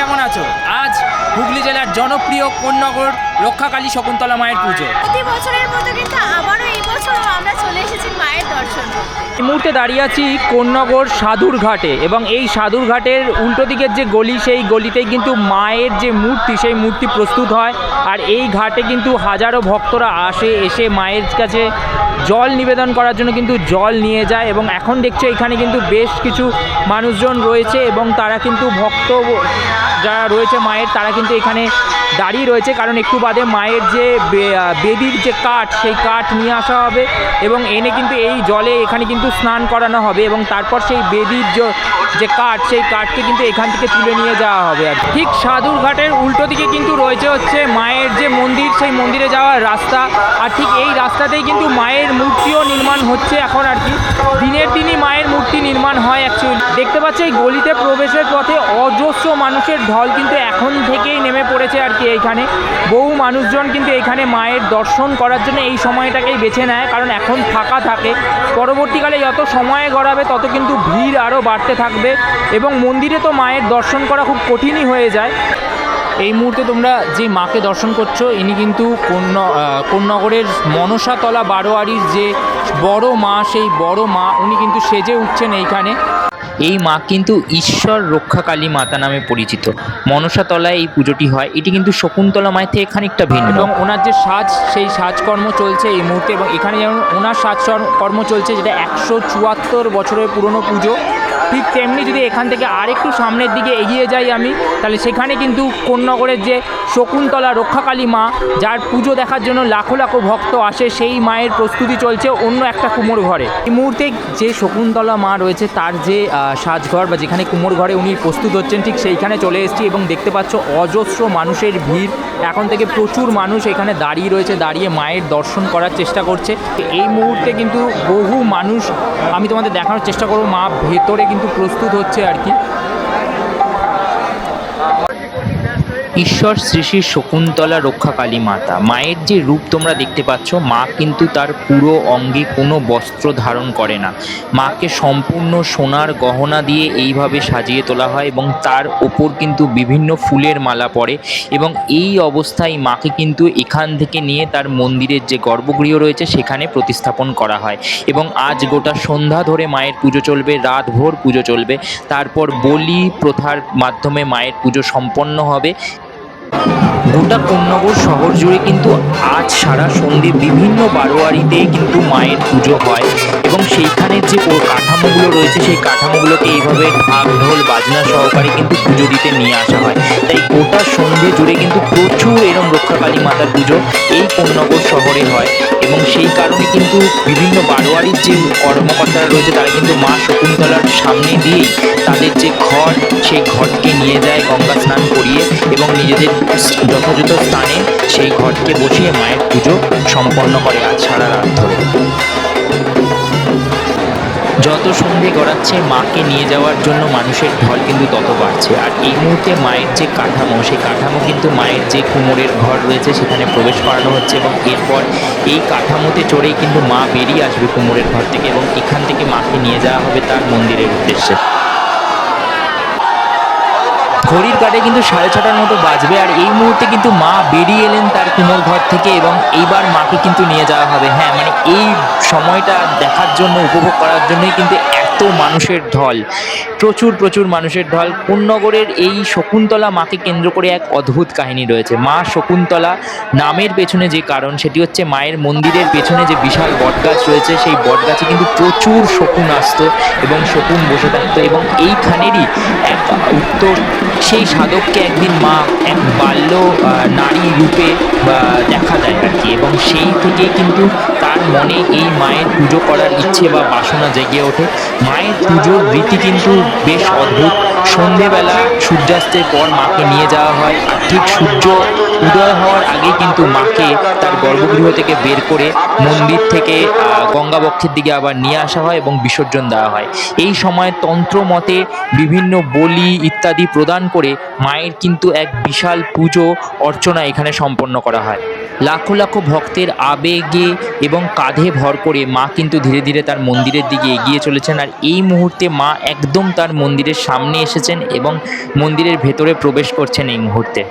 কেমন আছো? আজ হুগলি জেলার জনপ্রিয় কোন্নগর রক্ষাকালী শকুন্তলা মায়ের পুজো। প্রতি বছরের মতো কিন্তু আবারও এই বছরও আমরা চলে এসেছি মায়ের দর্শন করতে। এই মুহূর্তে দাঁড়িয়ে আছি কোন্নগর সাধুর ঘাটে এবং এই সাধুর ঘাটের উল্টো দিকের যে গলি, সেই গলিতেই কিন্তু মায়ের যে মূর্তি, সেই মূর্তি প্রস্তুত হয়। আর এই ঘাটে কিন্তু হাজারো ভক্তরা এসে মায়ের কাছে জল নিবেদন করার জন্য কিন্তু জল নিয়ে যায়। এবং এখন দেখছো এখানে কিন্তু বেশ কিছু মানুষজন রয়েছে এবং তারা কিন্তু ভক্ত যারা রয়েছে মায়ের, তারা কিন্তু এখানে দাঁড়িয়ে রয়েছে, কারণ একটু বাদে মায়ের যে বেদির যে কাঠ, সেই কাঠ নিয়ে আসা হবে এবং এনে কিন্তু এই জলে এখানে কিন্তু স্নান করানো হবে এবং তারপর সেই বেদির যে কাঠ, সেই কাঠকে কিন্তু এখান থেকে তুলে নিয়ে যাওয়া হবে। আর ঠিক সাধুর ঘাটের উল্টো দিকে কিন্তু রয়েছে হচ্ছে মায়ের যে মন্দির, সেই মন্দিরে যাওয়ার রাস্তা। আর ঠিক এই রাস্তাতেই কিন্তু মায়ের মূর্তিও নির্মাণ হচ্ছে এখন আর কি। দিনের দিনই মায়ের মূর্তি নির্মাণ হয় অ্যাকচুয়ালি। দেখতে পাচ্ছি এই গলিতে প্রবেশের পথে অজস্র মানুষের ঢল কিন্তু এখন থেকেই নেমে পড়েছে আর কি। এইখানে বহু মানুষজন কিন্তু এখানে মায়ের দর্শন করার জন্য এই সময়টাকেই বেছে নেয়, কারণ এখন ফাঁকা থাকে। পরবর্তীকালে যত সময় গড়াবে তত কিন্তু ভিড় আরও বাড়তে থাকবে এবং মন্দিরে তো মায়ের দর্শন করা খুব কঠিনই হয়ে যায়। এই মুহূর্তে তোমরা যে মাকে দর্শন করছো, ইনি কিন্তু কোন্নগরের মনসাতলা বারোয়ারির যে বড় মা, সেই বড় মা উনি কিন্তু সেজে উঠছেন এইখানে। এই মা কিন্তু ঈশ্বর রক্ষাকালী মাতা নামে পরিচিত। মনসাতলায় এই পুজোটি হয়। এটি কিন্তু শকুন্তলা মায়ের থেকে খানিকটা ভিন্ন এবং ওনার যে সাজ, সেই সাজকর্ম চলছে এই মুহূর্তে। এবং এখানে যেমন ওনার সাজকর্ম চলছে, যেটা 174 বছরের পুরনো পুজো, ঠিক তেমনি যদি এখান থেকে আরেকটু সামনের দিকে এগিয়ে যাই আমি, তাহলে সেখানে কিন্তু কোন্নগরের যে শকুন্তলা রক্ষাকালী মা, যার পুজো দেখার জন্য লাখো লাখো ভক্ত আসে, সেই মায়ের প্রস্তুতি চলছে অন্য একটা কুমোর ঘরে। এই মুহূর্তে যে শকুন্তলা মা রয়েছে, তার যে সাজঘর বা যেখানে কুমোর ঘরে উনি প্রস্তুত হচ্ছেন, ঠিক সেইখানে চলে এসেছি এবং দেখতে পাচ্ছ অজস্র মানুষের ভিড়। এখন থেকে প্রচুর মানুষ এখানে দাঁড়িয়ে রয়েছে, দাঁড়িয়ে মায়ের দর্শন করার চেষ্টা করছে। এই মুহূর্তে কিন্তু বহু মানুষ, আমি তোমাদের দেখানোর চেষ্টা করব, মা ভেতরে কিন্তু প্রস্তুত হচ্ছে আর কি। ঈশ্বর শ্রী শ্রী শকুন্তলা রক্ষাকালী মাতা মায়ের যে রূপ তোমরা দেখতে পাচ্ছ, মা কিন্তু তার পুরো অঙ্গে কোনো বস্ত্র ধারণ করে না। মাকে সম্পূর্ণ সোনার গহনা দিয়ে এইভাবে সাজিয়ে তোলা হয় এবং তার ওপর কিন্তু বিভিন্ন ফুলের মালা পড়ে এবং এই অবস্থায় মাকে কিন্তু এখান থেকে নিয়ে তার মন্দিরের যে গর্ভগৃহ রয়েছে সেখানে প্রতিস্থাপন করা হয়। এবং আজ গোটা সন্ধ্যা ধরে মায়ের পুজো চলবে, রাতভর পুজো চলবে। তারপর বলি প্রথার মাধ্যমে মায়ের পুজো সম্পন্ন হবে। গোটা কোন্নগর শহর জুড়ে কিন্তু আজ সারা সন্ধে বিভিন্ন বারোয়ারিতে কিন্তু মায়ের পুজো হয় এবং সেইখানের যে কাঠামোগুলো রয়েছে, সেই কাঠামোগুলোকে এইভাবে ঢাক ঢোল বাজনা সহকারে কিন্তু পুজো দিতে নিয়ে আসা হয়। তাই গোটা সন্ধে জুড়ে কিন্তু প্রচুর এরম রক্ষাকালী মাতার পুজো এই কোন্নগর শহরে হয় এবং সেই কারণে কিন্তু বিভিন্ন বারোয়ারির যে কর্মকর্তারা রয়েছে, তারা কিন্তু মা শকুন্তলার সামনে দিয়েই তাদের যে ঘট, সেই ঘটকে নিয়ে যায় গঙ্গা স্নান করিয়ে এবং নিজেদের যথাযথ স্থানে সেই ঘটকে বসিয়ে মায়ের পুজো সম্পন্ন করে আজ সারা রাত ধরে। যত সন্ধে গড়াচ্ছে, মাকে নিয়ে যাওয়ার জন্য মানুষের ঢল কিন্তু তত বাড়ছে। আর এই মুহূর্তে মায়ের যে কাঠামো, সেই কাঠামো কিন্তু মায়ের যে কুমোরের ঘর রয়েছে সেখানে প্রবেশ করানো হচ্ছে এবং এরপর এই কাঠামোতে চড়েই কিন্তু মা বেরিয়ে আসবে কুমোরের ঘর থেকে এবং এখান থেকে মাকে নিয়ে যাওয়া হবে তার মন্দিরের উদ্দেশ্যে। ঘড়ির কাঁটায় কিন্তু 6:30টার মতো বাজবে আর এই মুহূর্তে কিন্তু মা বেরিয়ে এলেন তার কুমোর ঘর থেকে এবং এইবার মাকে কিন্তু নিয়ে যাওয়া হবে। হ্যাঁ, মানে এই সময়টা দেখার জন্য, উপভোগ করার জন্যই কিন্তু এত মানুষের ঢল, প্রচুর মানুষের ঢল। কোন্নগরের এই শকুন্তলা মাকে কেন্দ্র করে এক অদ্ভুত কাহিনী রয়েছে। মা শকুন্তলা নামের পেছনে যে কারণ, সেটি হচ্ছে মায়ের মন্দিরের পেছনে যে বিশাল বটগাছ রয়েছে, সেই বটগাছে কিন্তু প্রচুর শকুন আসতো এবং শকুন বসে থাকতো এবং এইখানেরই এক উত্তর সেই সাধককে একদিন মা এক বাল্য নারী রূপে দেখা দেয় আর কি এবং সেই থেকেই কিন্তু তার মনে এই মায়ের পুজো করার ইচ্ছে বা বাসনা জেগে ওঠে। মায়ের পুজোর রীতি কিন্তু বেশ অদ্ভুত। সন্ধেবেলা সূর্যাস্তের পর মাকে নিয়ে যাওয়া হয় আর ঠিক সূর্য উদয় হওয়ার আগেই কিন্তু মাকে তার গর্ভগৃহ থেকে বের করে মন্দির থেকে গঙ্গাবক্ষের দিকে আবার নিয়ে আসা হয় এবং বিসর্জন দেওয়া হয়। এই সময় তন্ত্র মতে বিভিন্ন বলি ইত্যাদি প্রদান করে মায়ের কিন্তু এক বিশাল পুজো অর্চনা এখানে সম্পন্ন করা হয়। লাখো লাখো ভক্তের আবেগে এবং কাঁধে ভর করে মা কিন্তু ধীরে ধীরে তার মন্দিরের দিকে এগিয়ে চলেছেন। আর এই মুহূর্তে মা একদম তার মন্দিরের সামনে এসেছেন এবং মন্দিরের ভেতরে প্রবেশ করছেন এই মুহূর্তে।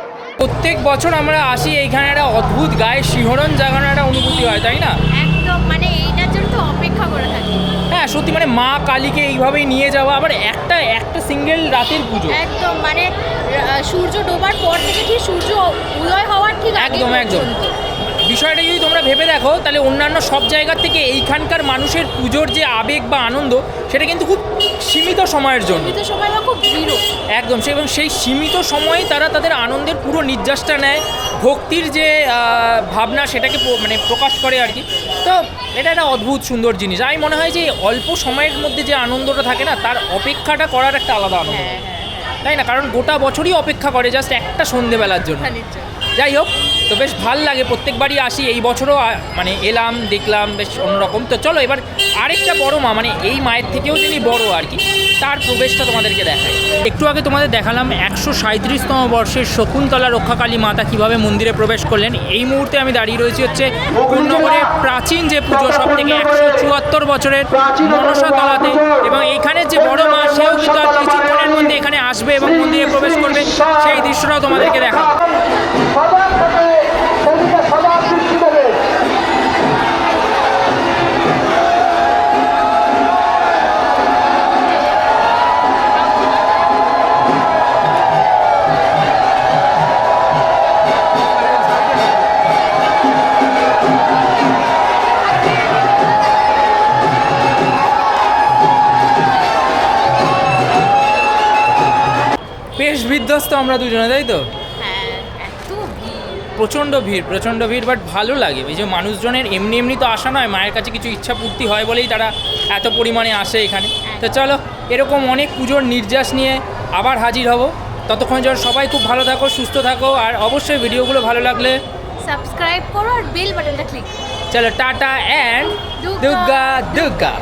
প্রত্যেক বছর আমরা আসি, এইখানে একটা অদ্ভুত গায়ে শিহরণ জাগানো একটা অনুভূতি হয়, তাই না? একদম, মানে এইটার জন্য তো অপেক্ষা করে থাকি। হ্যাঁ সত্যি, মানে মা কালীকে এইভাবেই নিয়ে যাওয়া, আবার একটা সিঙ্গেল রাতের পুজো। একদম, মানে সূর্য ডোবার পর থেকে ঠিক সূর্য উদয় হওয়ার ঠিক আগে একদম একদম। পর্যন্ত। বিষয়টা যদি তোমরা ভেবে দেখো তাহলে অন্যান্য সব জায়গার থেকে এইখানকার মানুষের পুজোর যে আবেগ বা আনন্দ সেটা কিন্তু খুব সীমিত সময়ের জন্য, সীমিত সময় বা খুব দৃঢ়। একদম এবং সেই সীমিত সময়ে তারা তাদের আনন্দের পুরো নির্যাসটা নেয়, ভক্তির যে ভাবনা সেটাকে মানে প্রকাশ করে আর কি। তো এটা একটা অদ্ভুত সুন্দর জিনিস। আমি মনে হয় যে অল্প সময়ের মধ্যে যে আনন্দটা থাকে না, তার অপেক্ষাটা করার একটা আলাদা আনন্দ, হ্যাঁ, তাই না? কারণ গোটা বছরই অপেক্ষা করে জাস্ট একটা সন্ধেবেলার জন্য। যাই হোক, তো বেশ ভাল লাগে, প্রত্যেকবারই আসি, এই বছরও মানে এলাম, দেখলাম, বেশ অন্যরকম। তো চলো এবার আরেকটা বড় মা, মানে এই মায়ের থেকেও যিনি বড় আর কি, তার প্রবেশটা তোমাদেরকে দেখাই। একটু আগে তোমাদের দেখালাম 137তম বর্ষের শকুন্তলা রক্ষাকালী মাতা কীভাবে মন্দিরে প্রবেশ করলেন। এই মুহূর্তে আমি দাঁড়িয়ে রয়েছি হচ্ছে কোন্নগরের প্রাচীন যে পুজো, সব থেকে 174 বছরের মনসা তলাতে, এবং এইখানের যে বড় মা সেও কিন্তু আর কিছুক্ষণের মধ্যে এখানে আসবে এবং মন্দিরে প্রবেশ করবে। সেই দৃশ্যটাও তোমাদেরকে দেখাবো। বেশ বিধ্বস্ত আমরা দুজনে, তাই তো? হ্যাঁ, এত ভিড়। প্রচণ্ড ভিড়, বাট ভালো লাগে। এই যে মানুষজনের এমনি তো আসা নয়, মায়ের কাছে কিছু ইচ্ছা পূর্তি হয় বলেই তারা এত পরিমাণে আসে এখানে। তো চলো এরকম অনেক পুজোর নির্যাস নিয়ে আবার হাজির হব। ততক্ষণ যেন সবাই খুব ভালো থাকো, সুস্থ থাকো, আর অবশ্যই ভিডিওগুলো ভালো লাগলে সাবস্ক্রাইব করো আর বেল বাটনটা ক্লিক। চলো টাটা অ্যান্ড দুর্গা দুর্গা।